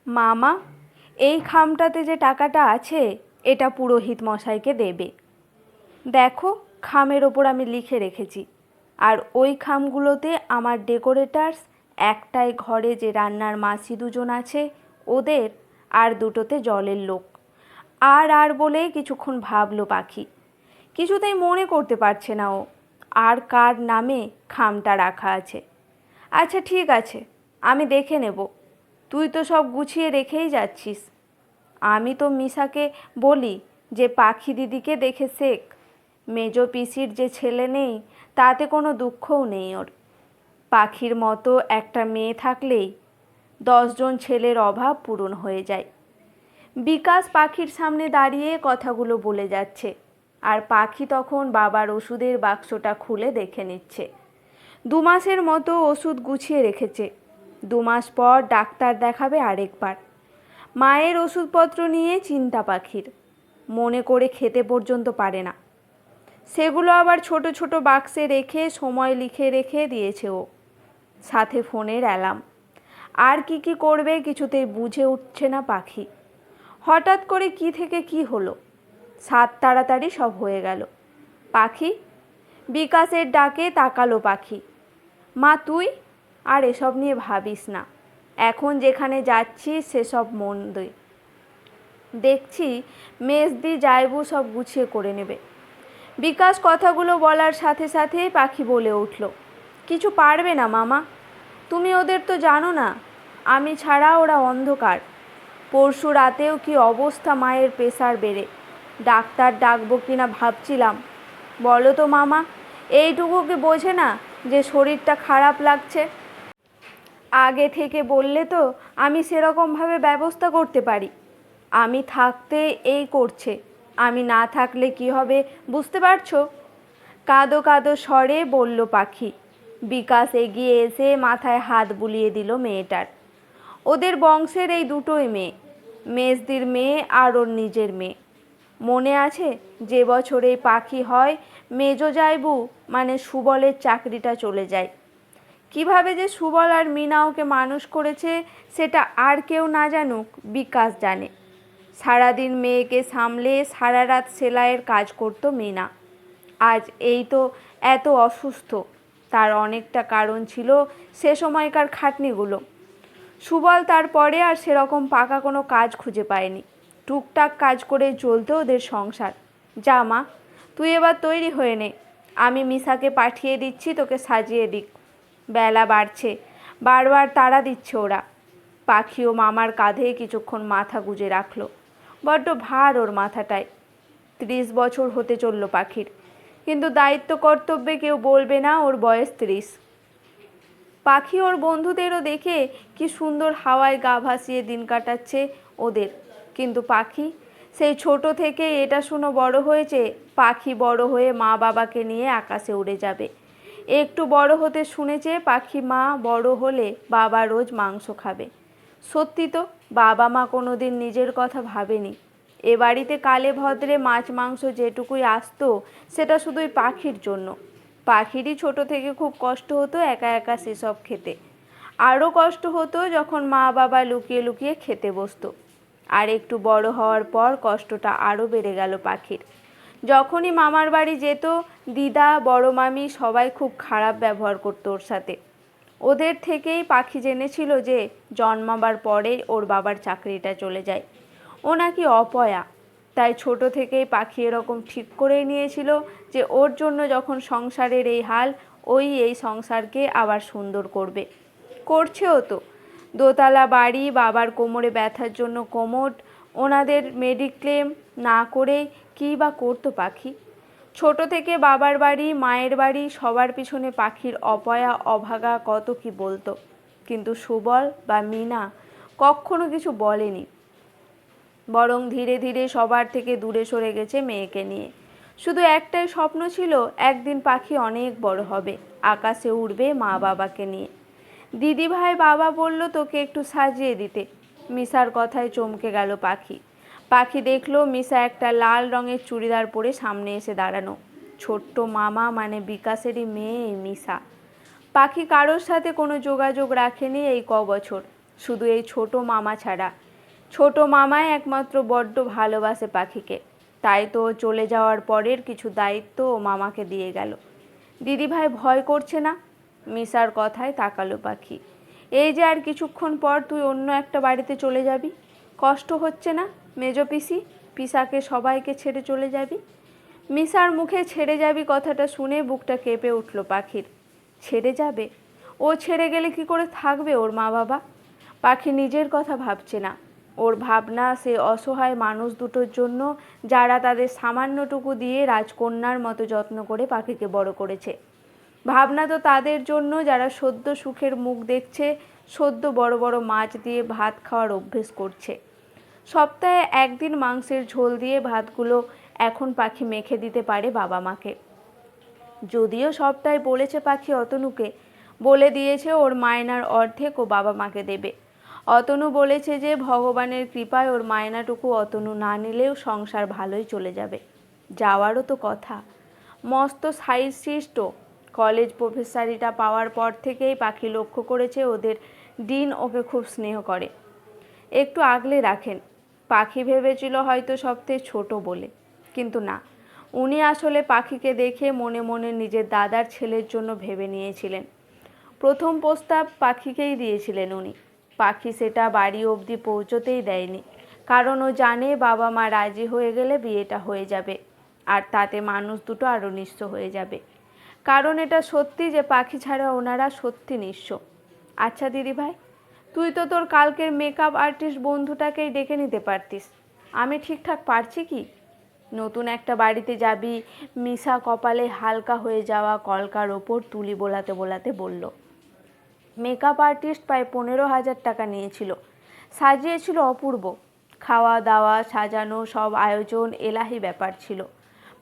মামা, এই খামটাতে যে টাকাটা আছে এটা পুরোহিত মশাইকে দেবে। দেখো, খামের ওপর আমি লিখে রেখেছি। আর ওই খামগুলোতে আমার ডেকোরেটার্স, একটাই ঘরে যে রান্নার মাসি দুজন আছে ওদের, আর দুটোতে জলের লোক। আর বলে কিছুক্ষণ ভাবলো পাখি। কিছুতেই মনে করতে পারছে না ও আর কার নামে খামটা রাখা আছে। আচ্ছা ঠিক আছে, আমি দেখে নেব। তুই তো সব গুছিয়ে রেখেই যাচ্ছিস। আমি তো মিশাকে বলি যে পাখি দিদিকে দেখে শেখ। মেজো পিসির যে ছেলে নেই তাতে কোনো দুঃখও নেই ওর। পাখির মতো একটা মেয়ে থাকলেই 10জন ছেলের অভাব পূরণ হয়ে যায়। বিকাশ পাখির সামনে দাঁড়িয়ে কথাগুলো বলে যাচ্ছে, আর পাখি তখন বাবার ওষুধের বাক্সটা খুলে দেখে নিচ্ছে। 2 মাসের মতো ওষুধ গুছিয়ে রেখেছে। 2 মাস পর ডাক্তার দেখাবে আরেকবার। মায়ের ওষুধপত্র নিয়ে চিন্তা পাখির। মনে করে খেতে পর্যন্ত পারে না। সেগুলো আবার ছোট ছোট বাক্সে রেখে সময় লিখে রেখে দিয়েছে ও। সাথে ফোনের অ্যালার্ম। আর কি করবে কিছুতেই বুঝে উঠছে না পাখি। হঠাৎ করে কি থেকে কি হলো। তাড়াতাড়ি সব হয়ে গেল। পাখি, বিকাশের ডাকে তাকালো পাখি। মা তুই আর এসব নিয়ে ভাবিস না। এখন যেখানে যাচ্ছিস সেসব মন দে। দেখছি মেজদি জায়বু সব গুছিয়ে করে নেবে। বিকাশ কথাগুলো বলার সাথে সাথে পাখি বলে উঠল, কিছু পারবে না মামা। তুমি ওদের তো জানো না, আমি ছাড়া ওরা অন্ধকার। পরশু রাতেও কি অবস্থা, মায়ের প্রেসার বেড়ে। ডাক্তার ডাকবো কিনা ভাবছিলাম। বলো তো মামা, এইটুকু কি বোঝে না যে শরীরটা খারাপ লাগছে? আগে থেকে বললে তো আমি সেরকমভাবে ব্যবস্থা করতে পারি। আমি থাকতে এই করছে, আমি না থাকলে কি হবে বুঝতে পারছো? কাঁদো কাঁদো স্বরে বলল পাখি। বিকাশ এগিয়ে এসে মাথায় হাত বুলিয়ে দিল মেয়েটার। ওদের বংশের এই দুটোই মেয়ে, মেজদির মেয়ে আর ওর নিজের মেয়ে। মনে আছে যে বছরে পাখি হয় মেজো জায়বু মানে সুবলের চাকরিটা চলে যায়। কিভাবে যে সুবল আর মিনা ওকে মানুষ করেছে সেটা আর কেউ না জানুক, বিকাশ জানে। সারাদিন মেয়েকে সামলে সারা রাত সেলাইয়ের কাজ করতো মিনা। আজ এই তো এত অসুস্থ, তার অনেকটা কারণ ছিল সে সময়কার খাটনিগুলো। সুবল তারপরে আর সেরকম পাকা কোনো কাজ খুঁজে পায়নি। টুকটাক কাজ করে চলতো ওদের সংসার। যা মা, তুই এবার তৈরি হয়ে নে, আমি মিশাকে পাঠিয়ে দিচ্ছি তোকে সাজিয়ে দিক। বেলা বাড়ছে, বারবার তাড়া দিচ্ছে ওরা। পাখিও মামার কাঁধে কিছুক্ষণ মাথা গুজে রাখলো। বড্ড ভার ওর মাথাটায়। 30 বছর হতে চলল পাখির, কিন্তু দায়িত্ব কর্তব্যে কেউ বলবে না ওর বয়স 30। পাখি ওর বন্ধুদেরও দেখে কি সুন্দর হাওয়ায় গা ভাসিয়ে দিন কাটাচ্ছে ওদের। কিন্তু পাখি সেই ছোট থেকে এটা শুনে বড় হয়েছে, পাখি বড় হয়ে মা বাবাকে নিয়ে আকাশে উড়ে যাবে। একটু বড় হতে শুনেছে পাখি মা বড় হলে বাবা রোজ মাংস খাবে। সত্যি তো, বাবা মা কোনোদিন নিজের কথা ভাবেনি। এ বাড়িতে কালে ভদ্রে মাছ মাংস যেটুকুই আসতো সেটা শুধুই পাখির জন্য। পাখিরই ছোট থেকে খুব কষ্ট হতো একা একা সেসব খেতে। আরও কষ্ট হতো যখন মা বাবা লুকিয়ে লুকিয়ে খেতে বসতো। আর একটু বড় হওয়ার পর কষ্টটা আরও বেড়ে গেল পাখির। যখনই মামার বাড়ি যেত, দিদা বড় মামি সবাই খুব খারাপ ব্যবহার করতো ওর সাথে। ওদের থেকেই পাখি জেনেছিল যে জন্মাবার পরেই ওর বাবার চাকরিটা চলে যায়। ও নাকি অপয়া। তাই ছোট থেকেই পাখি এরকম ঠিক করেই নিয়েছিল যে ওর জন্য যখন সংসারের এই হাল, ওই এই সংসারকে আবার সুন্দর করবে। করছেও তো। দোতলা বাড়ি, বাবার কোমরে ব্যথার জন্য কোমোড, ওনাদের মেডিক্লেম না করেই কী বা করতো পাখি। ছোট থেকে বাবার বাড়ি মায়ের বাড়ি সবার পিছনে পাখির অপয়া অভাগা কত কি বলতো, কিন্তু সুবল বা মিনা কখনো কিছু বলেনি। বরং ধীরে ধীরে সবার থেকে দূরে সরে গেছে মেয়েকে নিয়ে। শুধু একটাই স্বপ্ন ছিল, একদিন পাখি অনেক বড় হবে, আকাশে উড়বে মা বাবাকে নিয়ে। দিদি ভাই বাবা বলল তোকে একটু সাজিয়ে দিতে। মিশার কথায় চমকে গেল পাখি। পাখি দেখলো মিশা একটা লাল রঙের চুড়িদার পরে সামনে এসে দাঁড়ানো। ছোট্ট মামা মানে বিকাশেরই মেয়ে মিশা। পাখি কারোর সাথে কোনো যোগাযোগ রাখেনি এই বছর। শুধু এই ছোট মামা ছাড়া। ছোট মামাই একমাত্র বড্ড ভালোবাসে পাখিকে, তাই তো চলে যাওয়ার পরের কিছু দায়িত্ব ও মামাকে দিয়ে গেল। দিদিভাই ভয় করছে না? মিশার কথায় তাকালো পাখি। এই যে আর কিছুক্ষণ পর তুই অন্য একটা বাড়িতে চলে যাবি, কষ্ট হচ্ছে না মেজো পিসি? পিসাকে সবাইকে ছেড়ে চলে যাবি। মিশার মুখে ছেড়ে যাবি কথাটা শুনে বুকটা কেঁপে উঠল পাখির। ছেড়ে যাবে? ও ছেড়ে গেলে কি করে থাকবে ওর মা বাবা? পাখি নিজের কথা ভাবছে না, ওর ভাবনা সে অসহায় মানুষ দুটোর জন্য যারা তাদের সামান্যটুকু দিয়ে রাজকন্যার মতো যত্ন করে পাখিকে বড় করেছে। ভাবনা তো তাদের জন্য যারা সদ্য সুখের মুখ দেখছে, সদ্য বড় বড় মাছ দিয়ে ভাত খাওয়ার অভ্যেস করছে। সপ্তাহে একদিন মাংসের ঝোল দিয়ে ভাতগুলো এখন পাখি মেখে দিতে পারে বাবা মাকে। যদিও সবটাই বলেছে পাখি অতনুকে, বলে দিয়েছে ওর মায়নার অর্ধেক ও বাবা মাকে দেবে। অতনু বলেছে যে ভগবানের কৃপায় ওর মায়নাটুকু অতনু না নিলেও সংসার ভালোই চলে যাবে। যাওয়ারও তো কথা। মস্ত সাইজ সৃষ্ট। কলেজ প্রফেসরিটা পাওয়ার পর থেকেই পাখি লক্ষ্য করেছে ওদের ডিন ওকে খুব স্নেহ করে, একটু আগলে রাখেন। পাখি ভেবেছিল হয়তো সবথেকে ছোট বলে, কিন্তু না, উনি আসলে পাখিকে দেখে মনে মনে নিজের দাদার ছেলের জন্য ভেবে নিয়েছিলেন। প্রথম প্রস্তাব পাখিকেই দিয়েছিলেন উনি। পাখি সেটা বাড়ি অবধি পৌঁছতেই দেয়নি, কারণ ও জানে বাবা মা রাজি হয়ে গেলে বিয়েটা হয়ে যাবে, আর তাতে মানুষ দুটো আরও নিঃস্ব হয়ে যাবে। কারণ এটা সত্যি যে পাখি ছাড়া ওনারা সত্যি নিঃস্ব। আচ্ছা দিদিভাই, তুই তো তোর কালকের মেকআপ আর্টিস্ট বন্ধুটাকেই ডেকে নিতে পারতিস। আমি ঠিকঠাক পারছি কি? নতুন একটা বাড়িতে যাবি, মিশা কপালে হালকা হয়ে যাওয়া কলকার ওপর তুলি বোলাতে বোলাতে বলল। মেকআপ আর্টিস্ট প্রায় 15,000 টাকা নিয়েছিল। সাজিয়েছিল অপূর্ব। খাওয়া দাওয়া সাজানো সব আয়োজন এলাহি ব্যাপার ছিল।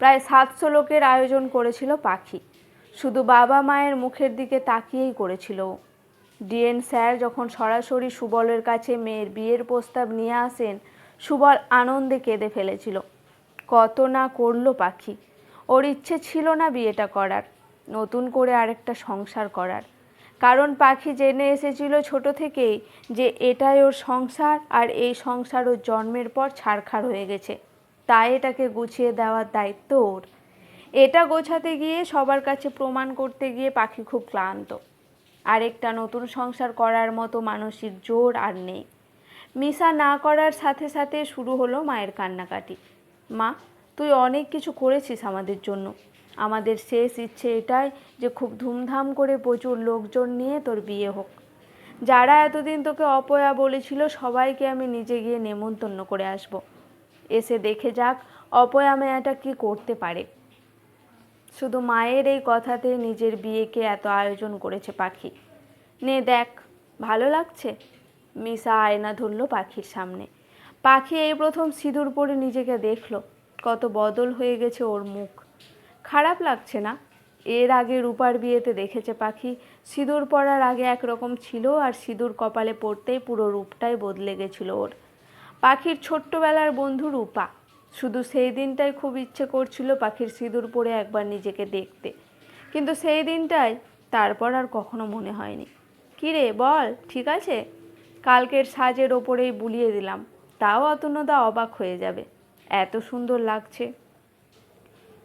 প্রায় 700 লোকের আয়োজন করেছিল পাখি। শুধু বাবা মায়ের মুখের দিকে তাকিয়েই করেছিল ও। ডিএন স্যার যখন সরাসরি সুবলের কাছে মেয়ের বিয়ের প্রস্তাব নিয়ে আসেন, সুবল আনন্দে কেঁদে ফেলেছিল। কত না করলো পাখি। ওর ইচ্ছে ছিল না বিয়েটা করার, নতুন করে আরেকটা সংসার করার। কারণ পাখি জেনে এসেছিল ছোট থেকেই যে এটাই ওর সংসার, আর এই সংসার ওর জন্মের পর ছারখার হয়ে গেছে। তাই এটাকে গুছিয়ে দেওয়ার দায়িত্ব ওর। এটা গোছাতে গিয়ে সবার কাছে প্রমাণ করতে গিয়ে পাখি খুব ক্লান্ত। আরেকটা নতুন সংসার করার মতো মানসিক জোর আর নেই। মিশা না করার সাথে সাথে শুরু হলো মায়ের কান্নাকাটি। মা, তুই অনেক কিছু করেছিস আমাদের জন্য। আমাদের শেষ ইচ্ছে এটাই যে খুব ধুমধাম করে প্রচুর লোকজন নিয়ে তোর বিয়ে হোক। যারা এতদিন তোকে অপয়া বলেছিল সবাইকে আমি নিজে গিয়ে নেমন্তন্ন করে আসব। এসে দেখে যাক অপয়া মেয়েটা কী করতে পারে। শুধু মায়ের এই কথাতে নিজের বিয়েকে এত আয়োজন করেছে পাখি। নে দেখ, ভালো লাগছে? মিশা আয়না ধরল পাখির সামনে। পাখি এই প্রথম সিঁদুর পরে নিজেকে দেখল। কত বদল হয়ে গেছে ওর মুখ। খারাপ লাগছে না? এর আগে রূপার বিয়েতে দেখেছে পাখি সিঁদুর পরার আগে একরকম ছিল, আর সিঁদুর কপালে পড়তেই পুরো রূপটাই বদলে গেছিল ওর। পাখির ছোট্টবেলার বন্ধু রূপা। শুধু সেই দিনটাই খুব ইচ্ছে করছিল পাখির সিঁদুর পরে একবার নিজেকে দেখতে, কিন্তু সেই দিনটাই তারপর আর কখনো মনে হয়নি। কী রে বল, ঠিক আছে? কালকের সাজের ওপরেই বুলিয়ে দিলাম, তাও অতনুদা অবাক হয়ে যাবে, এত সুন্দর লাগছে।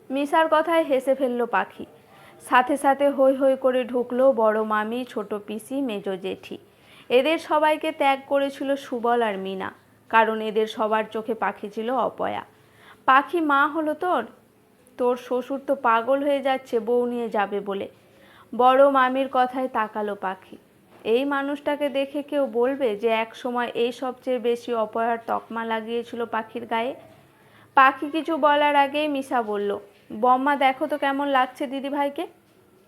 মিশার কথায় হেসে ফেলল পাখি। সাথে সাথে হৈ হৈ করে ঢুকলো বড় মামি, ছোট পিসি, মেজো জেঠি। এদের সবাইকে ত্যাগ করেছিল সুবল আর মিনা, কারণ এদের সবার চোখে পাখি ছিল অপয়া। পাখি মা হলো তোর? তোর শ্বশুর তো পাগল হয়ে যাচ্ছে বউ নিয়ে যাবে বলে। বড় মামির কথায় তাকালো পাখি। এই মানুষটাকে দেখে কেউ বলবে যে এক সময় এই সবচেয়ে বেশি অপয়ার তকমা লাগিয়েছিল পাখির গায়ে? পাখি কিছু বলার আগেই মিশা বলল, বম্মা দেখো তো কেমন লাগছে দিদিভাইকে।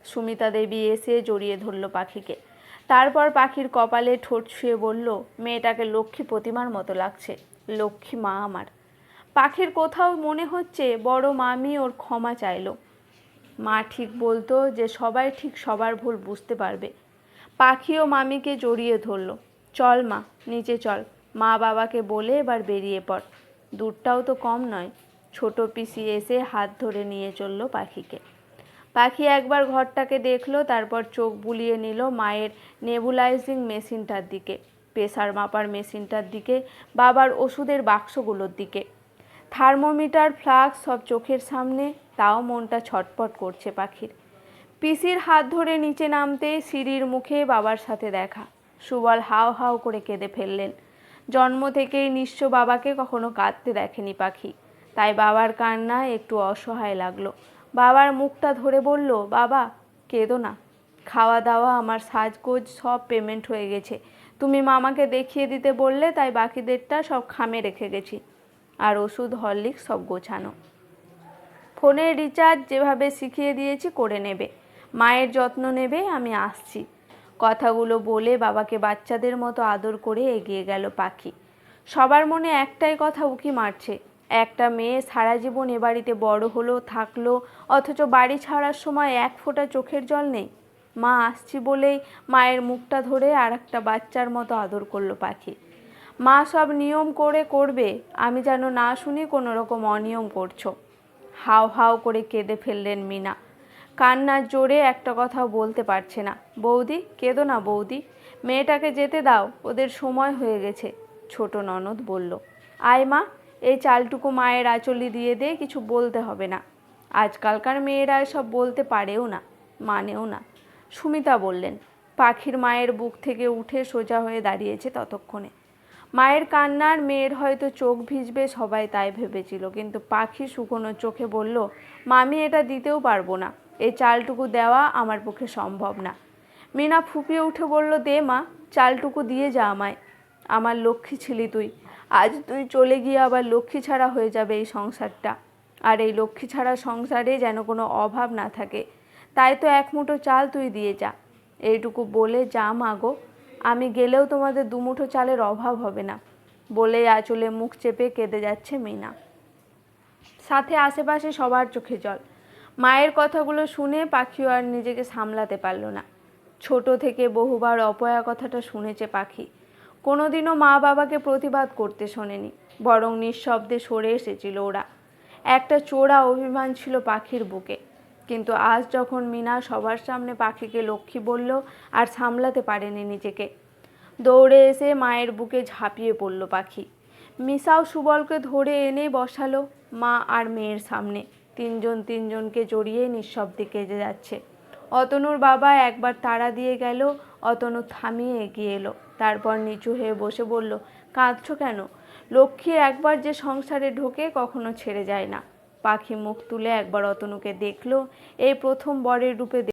সুমিতা দেবী এসে জড়িয়ে ধরল পাখিকে। তারপর পাখির কপালে ঠোঁট ছুঁয়ে বলল, মেয়েটাকে লক্ষ্মী প্রতিমার মতো লাগছে, লক্ষ্মী মা আমার। পাখির কোথাও মনে হচ্ছে বড় মামি ওর ক্ষমা চাইল। মা ঠিক বলতো যে সবাই ঠিক সবার ভুল বুঝতে পারবে। পাখিও মামিকে জড়িয়ে ধরল। চল মা, নিচে চল, মা বাবাকে বলে এবার বেরিয়ে পড়। দূরটাও তো কম নয়। ছোট পিসি এসে হাত ধরে নিয়ে চলল পাখিকে। পাখি একবার ঘরটাকে দেখলো, তারপর চোখ বুলিয়ে নিল মায়ের নেবুলাইজিং মেশিনটার দিকে। প্রেসার মাপার মেশিনটার দিকে, বাবার ওষুধের বাক্সগুলোর দিকে। থার্মোমিটার, ফ্লাক্স সব চোখের সামনে, তাও মনটা ছটপট করছে পাখির। পিসির হাত ধরে নিচে নামতে সিঁড়ির মুখে বাবার সাথে দেখা। সুবল হাউ হাউ করে কেঁদে ফেললেন। জন্ম থেকেই নিঃস্ব বাবাকে কখনো কাঁদতে দেখেনি পাখি, তাই বাবার কান্নায় একটু অসহায় লাগলো। বাবার মুখটা ধরে বলল, বাবা কেঁদো না, খাওয়া দাওয়া আমার সাজগোজ সব পেমেন্ট হয়ে গেছে। তুমি মামাকে দেখিয়ে দিতে বললে, তাই বাকিদেরটা সব খামে রেখে গেছি, আর ওষুধ হরলিক্স সব গোছানো। ফোনের রিচার্জ যেভাবে শিখিয়ে দিয়েছি করে নেবে, মায়ের যত্ন নেবে, আমি আসছি। কথাগুলো বলে বাবাকে বাচ্চাদের মতো আদর করে এগিয়ে গেল পাখি। সবার মনে একটাই কথা উকি মারছে, একটা মেয়ে সারা জীবন এ বাড়িতে বড় হলো, থাকলো, অথচ বাড়ি ছাড়ার সময় এক ফোঁটা চোখের জল নেই। মা আসছি বলেই মায়ের মুখটা ধরে আর একটা বাচ্চার মতো আদর করলো পাখি। মা সব নিয়ম করে করবে, আমি যেন না শুনি কোনো রকম অনিয়ম করছো। হাউ হাউ করে কেঁদে ফেললেন মিনা। কান্নার জোরে একটা কথাও বলতে পারছে না। বৌদি কেঁদো না বৌদি, মেয়েটাকে যেতে দাও, ওদের সময় হয়ে গেছে। ছোট ননদ বলল, আয় মা, এই চালটুকু মায়ের আঁচলে দিয়ে দে, কিছু বলতে হবে না। আজকালকার মেয়েরা এসব বলতে পারেও না, মানেও না। সুমিতা বললেন। পাখির মায়ের বুক থেকে উঠে সোজা হয়ে দাঁড়িয়েছে ততক্ষণে। মায়ের কান্নার মেয়ের হয়তো চোখ ভিজবে, সবাই তাই ভেবেছিল, কিন্তু পাখি শুকনো চোখে বলল, মামি এটা দিতেও পারবো না, এই চালটুকু দেওয়া আমার পক্ষে সম্ভব না। মিনা ফুপিয়ে উঠে বলল, দে মা, চালটুকু দিয়ে যা আমায়, আমার লক্ষ্মী ছিলি তুই। আজ তুই চলে গিয়ে আবার লক্ষ্মী ছাড়া হয়ে যাবে এই সংসারটা, আর এই লক্ষ্মী ছাড়া সংসারে যেন কোনো অভাব না থাকে, তাই তো এক মুঠো চাল তুই দিয়ে যা। এইটুকু বলে যা মা গো, আমি গেলেও তোমাদের দুমুঠো চালের অভাব হবে না। বলেই আঁচলে মুখ চেপে কেঁদে যাচ্ছে মিনা। সাথে আশেপাশে সবার চোখে জল। মায়ের কথাগুলো শুনে পাখিও আর নিজেকে সামলাতে পারল না। ছোট থেকে বহুবার অপয়া কথাটা শুনেছে পাখি, কোনোদিনও মা বাবাকে প্রতিবাদ করতে শোনেনি, বরং নিঃশব্দে সরে এসেছিল ওরা। একটা চোরা অভিমান ছিল পাখির বুকে, কিন্তু আজ যখন মিনা সবার সামনে পাখিকে লক্ষ্মী বলল, আর সামলাতে পারেনি নিজেকে। দৌড়ে এসে মায়ের বুকে ঝাঁপিয়ে পড়ল পাখি। মিসাও সুবলকে ধরে এনে বসালো মা আর মেয়ের সামনে। তিনজন তিনজনকে জড়িয়ে নিঃশব্দে কেঁদে যাচ্ছে। অতনুর বাবা একবার তাড়া দিয়ে গেল, অতনু থামিয়ে এগিয়ে এলো, তারপর নিচু হয়ে বসে বলল, কাঁদছো কেন? লক্ষ্মী একবার যে সংসারে ঢোকে কখনো ছেড়ে যায় না। পাখি মুখ তুলে একবার অতনুকে দেখলো, এই প্রথম বরের রূপে